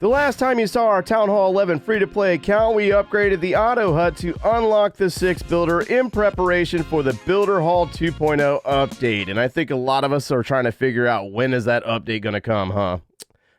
The last time you saw our Town Hall 11 free-to-play account, we upgraded the Auto Hut to unlock the 6 builder in preparation for the Builder Hall 2.0 update. And I think a lot of us are trying to figure out, when is that update going to come, huh?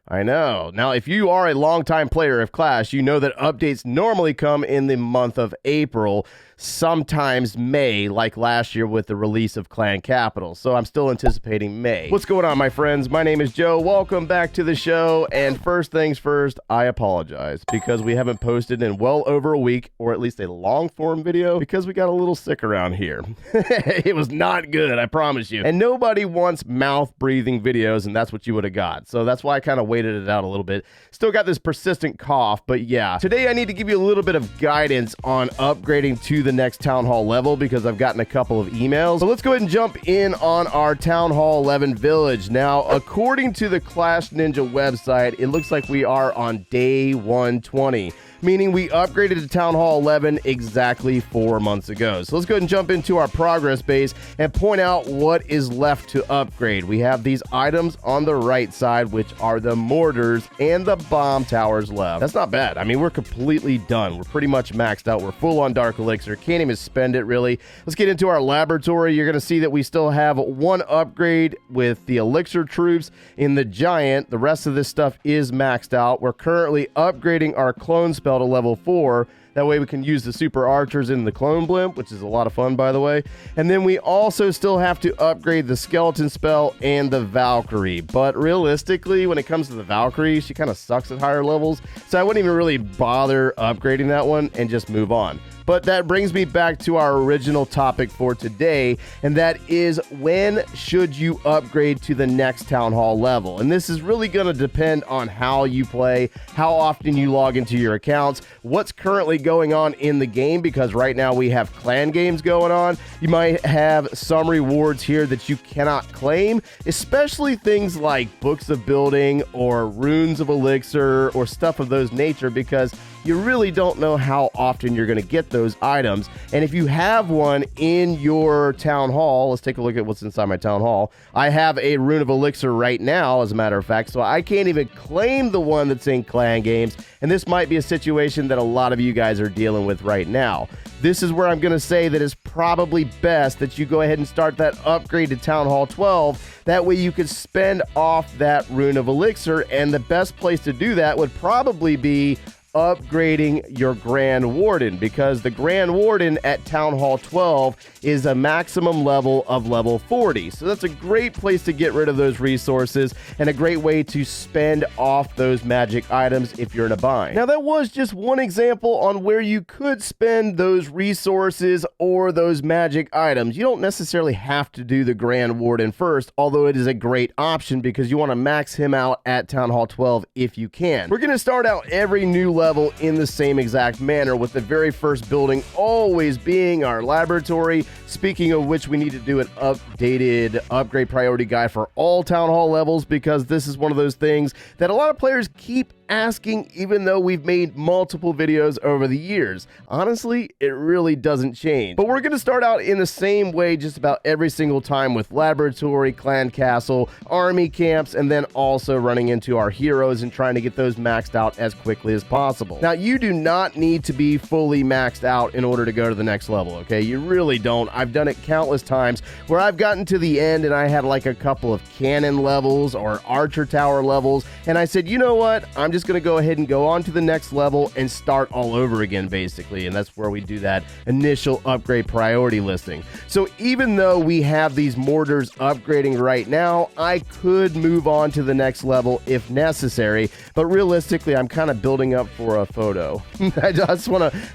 I know. Now, if you are a longtime player of Clash, you know that updates normally come in the month of April, sometimes May, like last year with the release of Clan Capital. So I'm still anticipating May. What's going on, my friends? My name is Joe. Welcome back to the show. And first things first, I apologize because we haven't posted in well over a week, or at least a long form video, because we got a little sick around here. It was not good, I promise you. And nobody wants mouth breathing videos, and that's what you would have got. So that's why I kind of waited it out a little bit. Still got this persistent cough, but yeah. Today I need to give you a little bit of guidance on upgrading to the next Town Hall level because I've gotten a couple of emails. So let's go ahead and jump in on our Town Hall 11 village. Now, according to the Clash Ninja website, it looks like we are on day 120. Meaning we upgraded to Town Hall 11 exactly 4 months ago. So let's go ahead and jump into our progress base and point out what is left to upgrade. We have these items on the right side, which are the mortars and the bomb towers left. That's not bad. I mean, we're completely done. We're pretty much maxed out. We're full on Dark Elixir. Can't even spend it, really. Let's get into our laboratory. You're going to see that we still have one upgrade with the Elixir troops in the Giant. The rest of this stuff is maxed out. We're currently upgrading our clone spell to level 4. That way we can use the super archers in the clone blimp, which is a lot of fun, by the way. And then we also still have to upgrade the skeleton spell and the Valkyrie. But realistically, when it comes to the Valkyrie, she kind of sucks at higher levels. So I wouldn't even really bother upgrading that one and just move on. But that brings me back to our original topic for today, and that is, when should you upgrade to the next Town Hall level? And this is really going to depend on how you play, how often you log into your accounts, what's currently going on in the game, because right now we have clan games going on. You might have some rewards here that you cannot claim, especially things like books of building or runes of elixir or stuff of those nature, because you really don't know how often you're going to get those items. And if you have one in your town hall, let's take a look at what's inside my town hall. I have a rune of elixir right now, as a matter of fact, so I can't even claim the one that's in clan games. And this might be a situation that a lot of you guys are dealing with right now. This is where I'm going to say that it's probably best that you go ahead and start that upgrade to Town Hall 12. That way you can spend off that rune of elixir. And the best place to do that would probably be upgrading your Grand Warden, because the Grand Warden at Town Hall 12 is a maximum level of level 40. So that's a great place to get rid of those resources and a great way to spend off those magic items if you're in a bind. Now, that was just one example on where you could spend those resources or those magic items. You don't necessarily have to do the Grand Warden first, although it is a great option because you want to max him out at Town Hall 12 if you can. We're going to start out every new level in the same exact manner, with the very first building always being our laboratory. Speaking of which, we need to do an updated upgrade priority guide for all Town Hall levels, because this is one of those things that a lot of players keep asking, even though we've made multiple videos over the years. Honestly, it really doesn't change. But we're going to start out in the same way just about every single time, with laboratory, clan castle, army camps, and then also running into our heroes and trying to get those maxed out as quickly as possible. Now, you do not need to be fully maxed out in order to go to the next level, okay? You really don't. I've done it countless times where I've gotten to the end and I had like a couple of cannon levels or archer tower levels, and I said, you know what? I'm just going to go ahead and go on to the next level and start all over again, basically. And that's where we do that initial upgrade priority listing. So even though we have these mortars upgrading right now, I could move on to the next level if necessary. But realistically, I'm kind of building up for a photo. I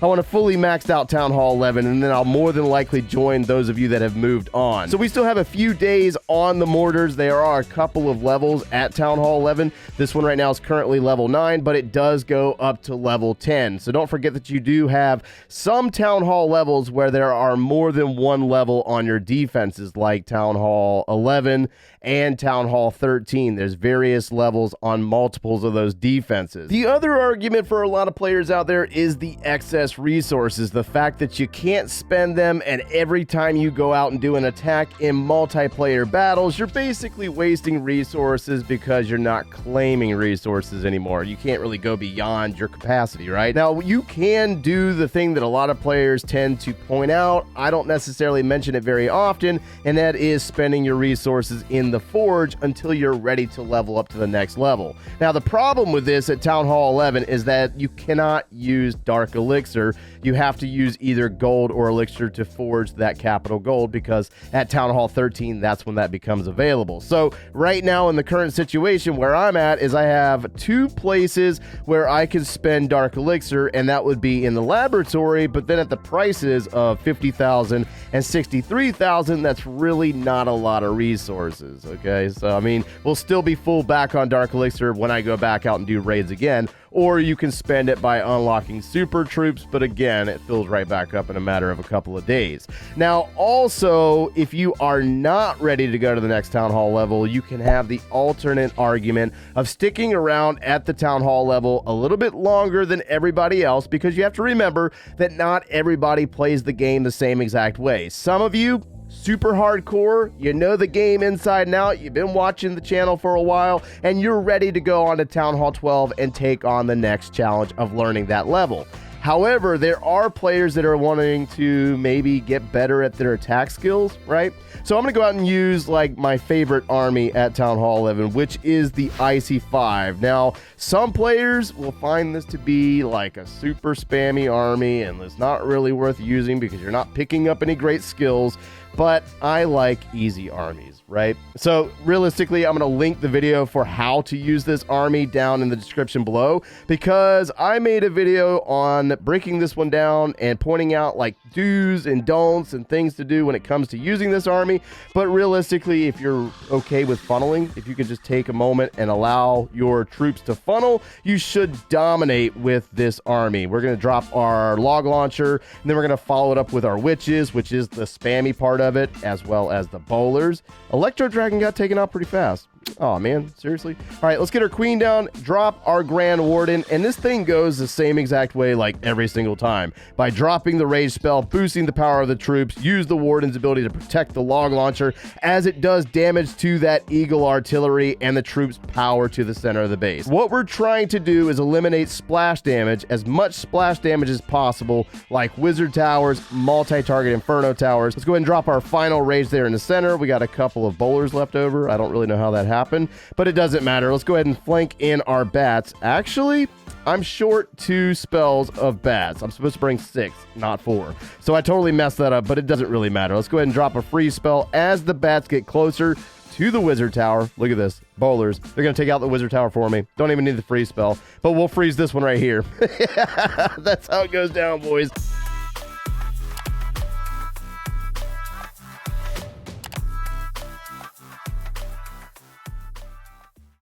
want to fully maxed out Town Hall 11, and then I'll more than likely join those of you that have moved on. So we still have a few days on the mortars. There are a couple of levels at Town Hall 11. This one right now is currently level 9, but it does go up to level 10. So don't forget that you do have some Town Hall levels where there are more than one level on your defenses, like Town Hall 11 and Town Hall 13. There's various levels on multiples of those defenses. The other argument for a lot of players out there is the excess resources, the fact that you can't spend them, and every time you go out and do an attack in multiplayer battles, you're basically wasting resources because you're not claiming resources anymore. anymore. You can't really go beyond your capacity, right? Now, you can do the thing that a lot of players tend to point out. I don't necessarily mention it very often, and that is spending your resources in the forge until you're ready to level up to the next level. Now, the problem with this at Town Hall 11 is that you cannot use Dark Elixir. You have to use either gold or elixir to forge that capital gold, because at Town Hall 13, that's when that becomes available. So right now in the current situation where I'm at is I have 2 places where I can spend Dark Elixir, and that would be in the laboratory, but then at the prices of 50,000 and 63,000, that's really not a lot of resources, okay? So, I mean, we'll still be full back on Dark Elixir when I go back out and do raids again, or you can spend it by unlocking super troops, but again, it fills right back up in a matter of a couple of days. Now, also, if you are not ready to go to the next Town Hall level, you can have the alternate argument of sticking around at the Town Hall level a little bit longer than everybody else, because you have to remember that not everybody plays the game the same exact way. Some of you, super hardcore, you know the game inside and out, you've been watching the channel for a while, and you're ready to go on to Town Hall 12 and take on the next challenge of learning that level. However, there are players that are wanting to maybe get better at their attack skills, right? So I'm going to go out and use like my favorite army at Town Hall 11, which is the IC5. Now, some players will find this to be like a super spammy army, and it's not really worth using because you're not picking up any great skills, but I like easy armies, right? So realistically, I'm going to link the video for how to use this army down in the description below, because I made a video on breaking this one down and pointing out like do's and don'ts and things to do when it comes to using this army. But realistically, if you're okay with funneling, if you can just take a moment and allow your troops to funnel, you should dominate with this army. We're going to drop our log launcher, and then we're going to follow it up with our witches, which is the spammy part of it, as well as the bowlers. Electro Dragon got taken out pretty fast. Oh man, seriously? All right, let's get our queen down, drop our Grand Warden, and this thing goes the same exact way like every single time. By dropping the rage spell, boosting the power of the troops, use the Warden's ability to protect the log launcher as it does damage to that Eagle artillery and the troops' power to the center of the base. What we're trying to do is eliminate splash damage, as much splash damage as possible, like wizard towers, multi-target inferno towers. Let's go ahead and drop our final rage there in the center. We got a couple of bowlers left over. I don't really know how that happened, but it doesn't matter. Let's go ahead and flank in our bats. Actually, I'm short 2 spells of bats. I'm supposed to bring 6, not 4. So I totally messed that up, but it doesn't really matter. Let's go ahead and drop a freeze spell as the bats get closer to the wizard tower. Look at this. Bowlers. They're going to take out the wizard tower for me. Don't even need the freeze spell, but we'll freeze this one right here. That's how it goes down, boys.